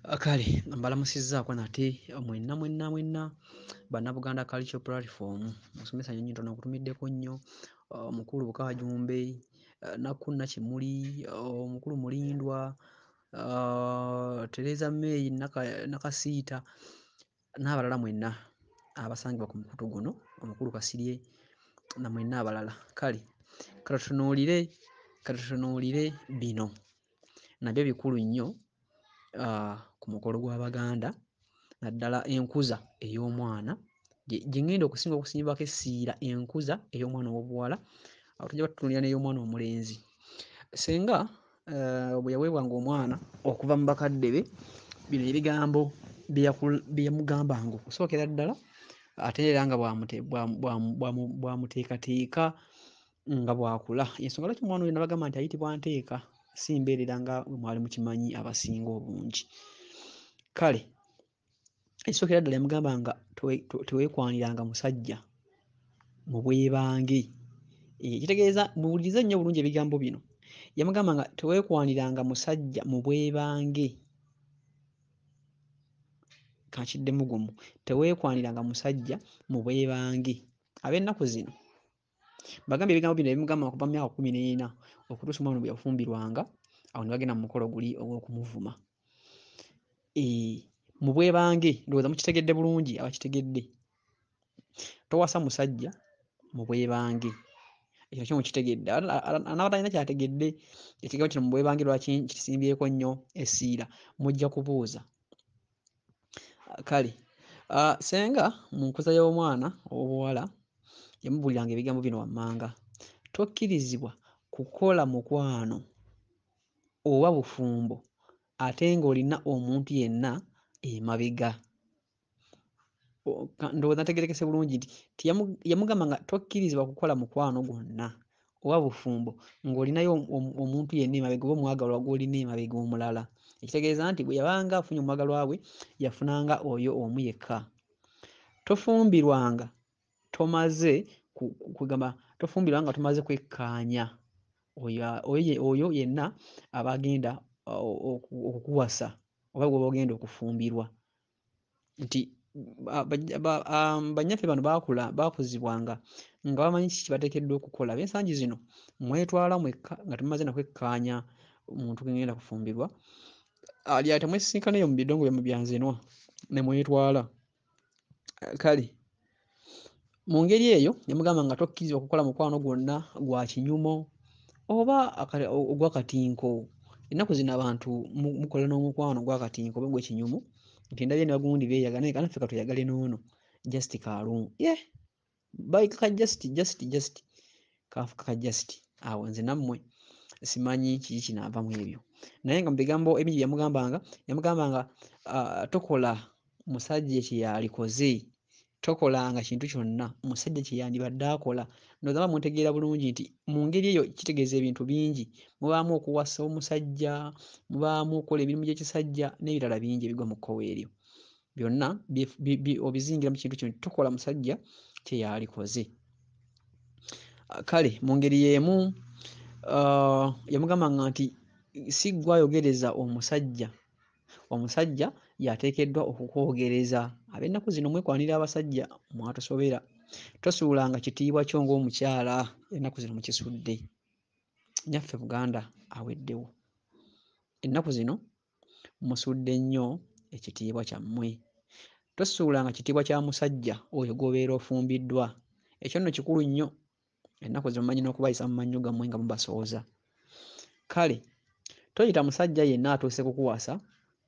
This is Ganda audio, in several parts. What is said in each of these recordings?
Kale mbalamusizzaako nate mwenna Bannabuganda Cultural Platform. Musomesa Nnyonyintono nkutumiddeko nnyo, Omukulu Bukaajumbe, Nakku Nakimuli, Omukulu Mulindwa, Tereza May Nakasiita n'abalala mwenna abasangibwa ku mukutu guno, Omukulu Kasirye na mwenna abalala. Kale katutunuulire bino nabyo bikulu nnyo ku mukolo gw'Abaganda, naddala enkuza ey'omwana gye ŋŋenda okusinga okusimbako essiira, enkuza ey'omwana ow'obuwala, awo tujja batutunuulira n'ey'omwana omulenzi. Ssenga bwe yaweebwanga omwana okuva mu bakadde be, bino ebigambo bye yamugambanga okusookera ddala, ate era nga bw'amuteekateeka nga bw'akula. Y'ensonga lwaki omwana oyo nabagamba nti ayitibwa Nteeka, si mbeerera nga bwe mwali mukimanyi abasinga obungi. Kale ekisookera ddala yamugamba nga teweekwaniranga musajja mu bwebange. Kitegeeza, muwulirize nnyo bulungi ebigambo bino. Yamugamba nga teweekwaniranga musajja mu bwebange. Kankiddemu gumu, teweekwaniranga musajja mu bwebange. Ab'ennaku zino bagambye ebigambo bino ebimugamba okuva mu myaka 14 okutuusa omwana bwe yafumbirwanga, awo ne bagenda mu mukolo guli ogw'okumuvuma. Mu bwebange ndowooza mukitegedde bulungi, abakitegedde. Towasa musajja mu bwebange. Ekyo kyo mukitegedde. N'abatalina ky'ategedde ekigambo kino mu bwebange lwaki kisimbyeko nnyo essiira, mujja kubuuza. Kale ssenga mu nkuza y'omwana ow'obuwala yamubuuliranga ebigambo bino wammanga: tokkirizibwa kukola mukwano oba bufumbo ate ng'olina omuntu yenna emabega. Ndowooza ntegeerekese bulungi nti yamugamba nga tokkirizibwa kukola mukwano gwonna oba bufumbo ng'olinayo omuntu yenna emabega, oba omwagalwa gw'olina emabega omulala. Ekitegeeza nti bwe yabanga afunye omwagalwa we yafunanga oyo omu yekka. Tofumbirwanga tomaze kwekkaanya oyo yenna aba agenda okukuwasa oba gw'oba ogenda okufumbirwa. Nti bannaffe bano baakuzibwanga nga bamanyi kiki kye bateekeddwa okukola. Ab'ensangi zino mwetwala mwekka nga temumaze na kwekkaanya omuntu gwe ngenda kufumbirwa, ali ate mwesisinkana eyo mu bidongo byammwe bya nzenwa ne mwetwala. Kale mu ngeri eyo yamugamba nga tokkirizibwa kukola mukwano gwonna gwa kinyumo oba ogw'akatinko. Ennaku zino abantu mukola n'omukwano gw'akatinko oba ogw'ekinyumo, nti ndabye ne bagundi beeyaga naye kanaffe katweyagale n'ono just kalungu. Bayika just kaafuuka just. Awo nze nammwe simanyi kiki kinaava mu ebyo. Naye nga mu bigambo ebingi yamugambanga tokola musajja kye yalikoze, tokolanga kintu kyonna musajja kye yandibadde akola. Ndowooza muba muntegeera bulungi nti mu ngeri eyo kitegeeza ebintu bingi. Mubaamu okuwasa omusajja, mubaamu okukola emirimu gy'ekisajja n'ebirala bingi ebigwa mu kkowe eryo. Byonna obizingira mu kintu kino nti tokola musajja kye yalikoze. Kale mu ngeri y'emu yamugambanga nti si ggwe ayogereza omusajja, omusajja y'ateekeddwa okukwogereza. Ab'ennaku zino mwekwanira abasajja mwatusobera. Tosuulanga kitiibwa kyo ng'omukyala, ennaku zino mukisudde. Nnyaffe Buganda aweddewo. Ennaku zino musudde nnyo ekitiibwa kyammwe. Tosuulanga kitiibwa kya musajja oyo gw'obeera ofumbiddwa. Ekyo nno kikulu nnyo. Ennaku zino mumanyi n'okubayisa mu mannyo gammwe nga mubasooza. Kale toyita musajja yenna atuuse kukuwasa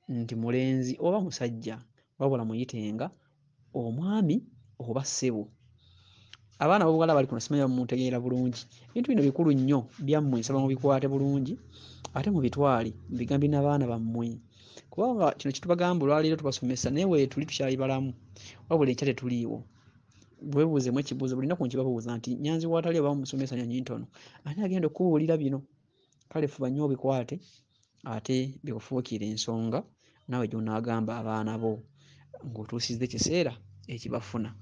nti mulenzi oba musajja, wabula muyitenga omwami oba ssebo. Abaana b'obuwala bali kuno simanyi muntegeera bulungi. Ebintu bino bikulu nnyo byammwe, nsaba mubikwate bulungi ate mubitwale mubigambe n'abaana bammwe, kubanga kino kitubagamba olwaleero tubasomesa naye weetuli tukyali balamu, wabula enkya tetuliiwo. Bwebuuzemu ekibuuzo buli nnaku nkibabuuza nti Nyanzi w'atali oba Musomesa Nnyonyintono ani agenda okubuulira bino? Kale fuba nnyo obikwate ate bikufuukire ensonga naawe gy'onaagamba abaana bo ng'otuusizza ekiseera ekibafuna.